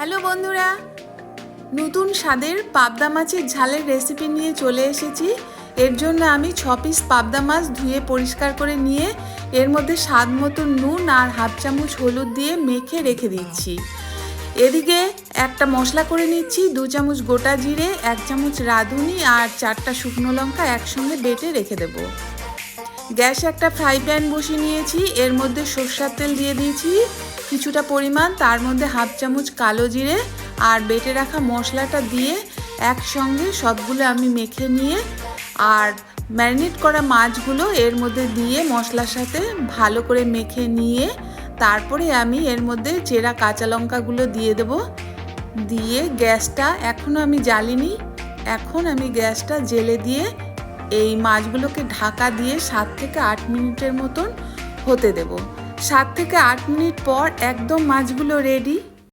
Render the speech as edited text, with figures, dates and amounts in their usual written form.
Hello বন্ধুরা, নতুন স্বাদের পাবদা মাছের ঝালের রেসিপি নিয়ে চলে এসেছি। এর জন্য আমি 6 পিস পাবদা মাছ ধুয়ে পরিষ্কার করে নিয়ে এর মধ্যে স্বাদ মতো নুন আর হাফ চামচ হলুদ দিয়ে মেখে রেখে দিচ্ছি। এদিকে একটা মশলা করে নিচ্ছি। 2 চামচ গোটা জিরে, 1 চামচ রাঁধুনি আর 4টা শুকনো লঙ্কা একসঙ্গে বেটে রেখে দেব। গ্যাসে একটা ফ্রাই প্যান বসিয়ে নিয়েছি। এর মধ্যে সরষের তেল দিয়ে দিয়েছি কিছুটা পরিমাণ, তার মধ্যে হাফ চামচ কালো জিরে আর বেটে রাখা মশলাটা দিয়ে একসঙ্গে সবগুলো আমি মেখে নিয়ে আর ম্যারিনেট করা মাছগুলো এর মধ্যে দিয়ে মশলার সাথে ভালো করে মেখে নিয়ে তারপরে আমি এর মধ্যে চেরা কাঁচা লঙ্কাগুলো দিয়ে দেব। দিয়ে গ্যাসটা এখনও আমি জ্বালিনি, এখন আমি গ্যাসটা জেলে দিয়ে এই মাছগুলোকে ঢাকা দিয়ে 7 থেকে 8 মিনিটের মতন হতে দেব। 7 থেকে 8 মিনিট পর একদম মাছগুলো রেডি।